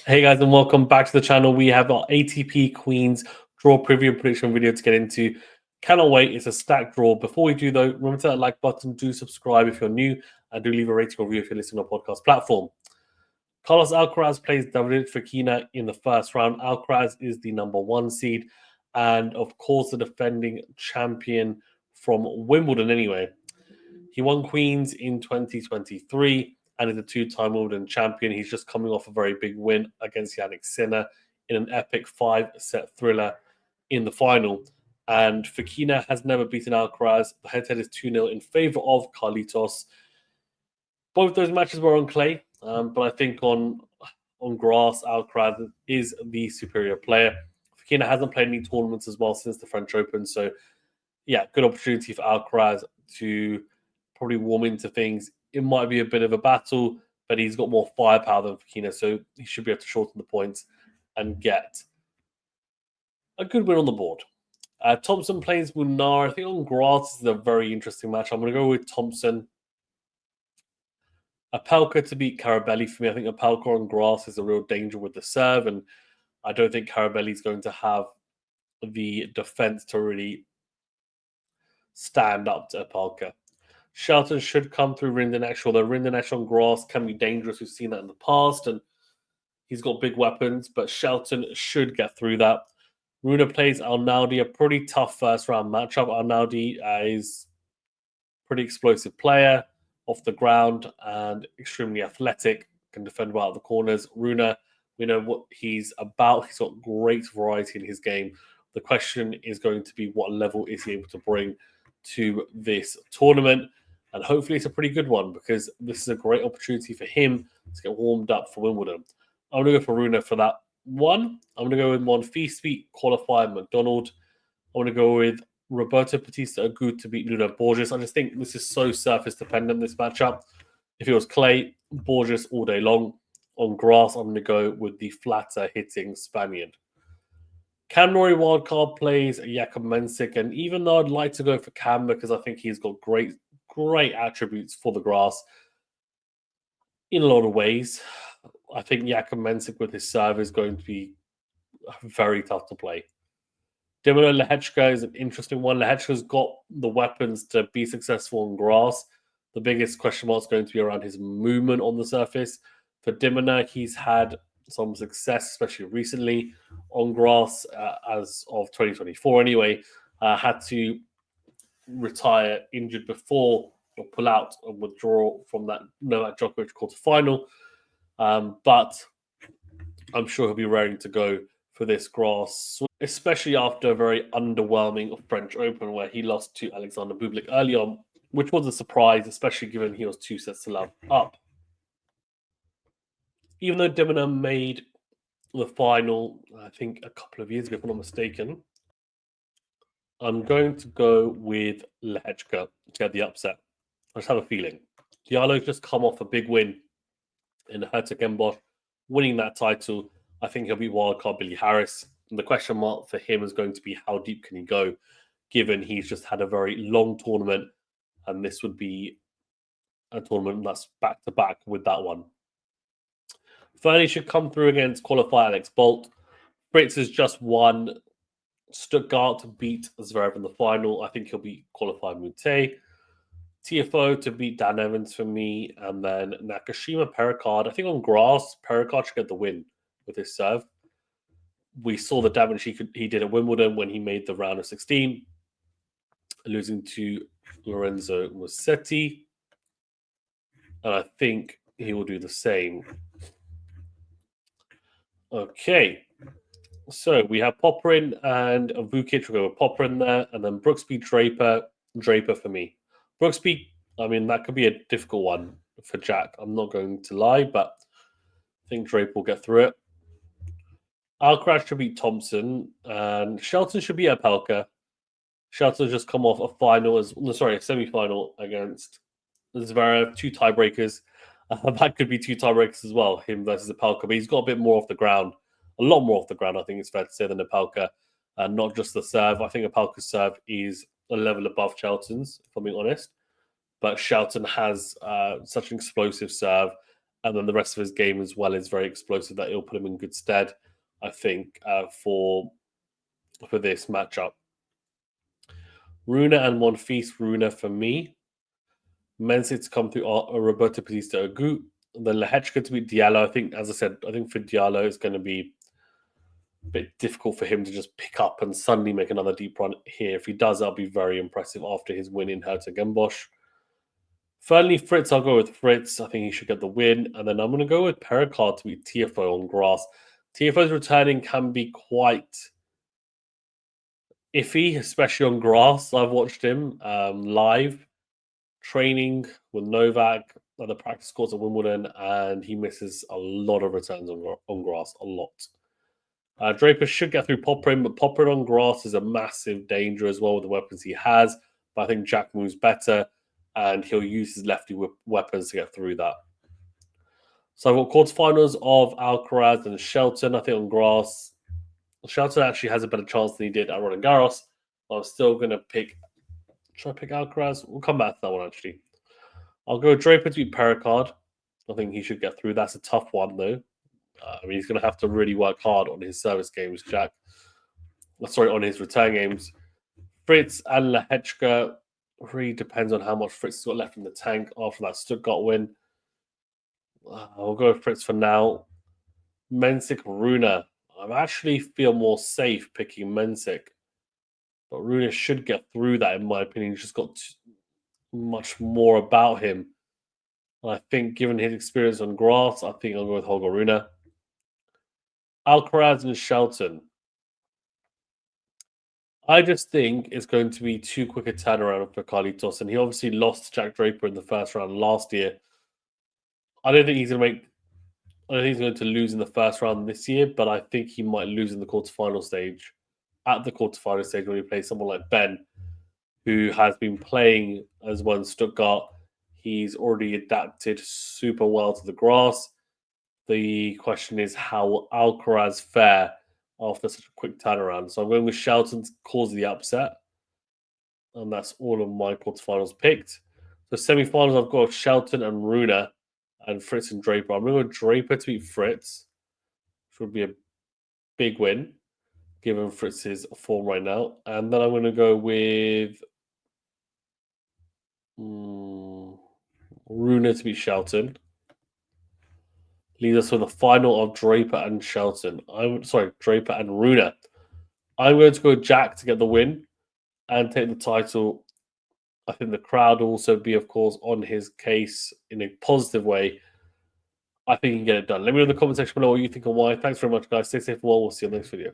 Hey guys, and welcome back to the channel. We have our ATP Queens draw preview and prediction video to get into. Cannot wait. It's a stacked draw. Before we do though, remember to hit that like button, do subscribe if you're new, and do leave a rating or review if you're listening on a podcast platform. Carlos Alcaraz plays Davidovich Fokina in the first round. Alcaraz is the #1 seed, and of course the defending champion from Wimbledon anyway. He won Queens in 2023 and is a two-time Wimbledon champion. He's just coming off a very big win against Yannick Sinner in an epic 5-set thriller in the final. And Fokina has never beaten Alcaraz. The head-to-head is 2-0 in favor of Carlitos. Both those matches were on clay, but I think on grass, Alcaraz is the superior player. Fokina hasn't played any tournaments as well since the French Open, so yeah, good opportunity for Alcaraz to probably warm into things. It might be a bit of a battle, but he's got more firepower than Fokina, so he should be able to shorten the points and get a good win on the board. Thompson plays Munar. I think on grass this is a very interesting match. I'm going to go with Thompson. Apelka to beat Carabelli for me. I think Apelka on grass is a real danger with the serve, and I don't think Carabelli is going to have the defense to really stand up to Apelka. Shelton should come through Rindenesh, although Rindenesh on grass can be dangerous. We've seen that in the past, and he's got big weapons, but Shelton should get through that. Rune plays Arnaldi, a pretty tough first-round matchup. Arnaldi is a pretty explosive player off the ground and extremely athletic, can defend well out of the corners. Rune, we know what he's about. He's got great variety in his game. The question is going to be what level is he able to bring to this tournament? And hopefully it's a pretty good one because this is a great opportunity for him to get warmed up for Wimbledon. I'm going to go for Rune for that one. I'm going to go with Monfils qualifier McDonald. I'm going to go with Roberto Bautista Agut to beat Nuno Borges. I just think this is so surface dependent, this matchup. If it was clay, Borges all day long. On grass, I'm going to go with the flatter hitting Spaniard. Cam Norrie wildcard plays Jakub Mensik, and even though I'd like to go for Cam because I think he's got great attributes for the grass in a lot of ways, I think Jakub Mensik with his serve is going to be very tough to play. Dimino Lehechka is an interesting one. Lehechka's got the weapons to be successful on grass. The biggest question mark is going to be around his movement on the surface. For Dimino, he's had some success, especially recently on grass as of 2024 anyway. Had to retire injured before or pull out and withdraw from that Novak Djokovic quarterfinal. But I'm sure he'll be raring to go for this grass, especially after a very underwhelming French Open where he lost to Alexander Bublik early on, which was a surprise, especially given he was 2 sets to love up. Even though Dimino made the final, I think, a couple of years ago, if I'm not mistaken, I'm going to go with Lehechka to get the upset. I just have a feeling. Diallo's just come off a big win in Hertog-Bosch, winning that title. I think he'll be wildcard Billy Harris. And the question mark for him is going to be how deep can he go, given he's just had a very long tournament, and this would be a tournament that's back-to-back with that one. Fernie should come through against qualifier Alex Bolt. Fritz has just won. Stuttgart beat Zverev in the final. I think he'll beat qualifier Mute. TFO to beat Dan Evans for me, and then Nakashima Pericard. I think on grass, Pericard should get the win with his serve. We saw the damage he did at Wimbledon when he made the round of 16, losing to Lorenzo Musetti. And I think he will do the same. Okay. So we have Popperin and Vukic. We'll go with Popperin there, and then Brooksby, Draper for me. Brooksby, I mean, that could be a difficult one for Jack. I'm not going to lie, but I think Draper will get through it. Alcaraz should beat Thompson, and Shelton should beat Apelka. Shelton's just come off a semi-final against Zverev, 2 tiebreakers. That could be 2 tiebreakers as well, him versus Apelka, but he's got a bit more off the ground. A lot more off the ground, I think it's fair to say, than Apelka. And not just the serve. I think Apelka's serve is a level above Shelton's, if I'm being honest. But Shelton has such an explosive serve And then the rest of his game as well is very explosive. That it'll put him in good stead, I think, for this matchup. Rune and Monfils. Rune for me. Mensah to come through Roberto Batista Agut. Then Lehechka to beat Diallo. I think, as I said, I think for Diallo it's going to be a bit difficult for him to just pick up and suddenly make another deep run here. If he does, that'll be very impressive after his win in Hertogenbosch. Finally, Fritz, I'll go with Fritz. I think he should get the win. And then I'm going to go with Pericard to beat TFO on grass. TFO's returning can be quite iffy, especially on grass. I've watched him live training with Novak at the practice courts at Wimbledon, and he misses a lot of returns on grass, a lot. Draper should get through Popperin, but Popperin on grass is a massive danger as well with the weapons he has. But I think Jack moves better, and he'll use his lefty weapons to get through that. So I've got quarterfinals of Alcaraz and Shelton. I think on grass, Shelton actually has a better chance than he did at Roland Garros. I'm still going to pick. Should I pick Alcaraz? We'll come back to that one actually. I'll go Draper to beat Pericard. I think he should get through. That's a tough one though. I mean, he's going to have to really work hard on his service games, Jack. Sorry, on his return games. Fritz and Lehechka really depends on how much Fritz has got left in the tank after that Stuttgart win. I'll go with Fritz for now. Mensik, Rune. I actually feel more safe picking Mensik. But Rune should get through that, in my opinion. He's just got much more about him. And I think, given his experience on grass, I think I'll go with Holger Rune. Alcaraz and Shelton. I just think it's going to be too quick a turnaround for Carlitos. And he obviously lost Jack Draper in the first round last year. I don't think he's going to lose in the first round this year, but I think he might lose in the quarterfinal stage. At the quarterfinal stage, when he plays someone like Ben, who has been playing as well in Stuttgart, he's already adapted super well to the grass. The question is, how will Alcaraz fare after such a quick turnaround? So I'm going with Shelton to cause the upset. And that's all of my quarterfinals picked. So semifinals, I've got Shelton and Rune and Fritz and Draper. I'm going to go Draper to beat Fritz, which would be a big win, given Fritz's form right now. And then I'm going to go with Rune to beat Shelton. Leads us to the final of Draper and Shelton. Draper and Rune. I'm going to go Jack to get the win and take the title. I think the crowd will also be, of course, on his case in a positive way. I think he can get it done. Let me know in the comment section below what you think and why. Thanks very much, guys. Stay safe and well. We'll see you in the next video.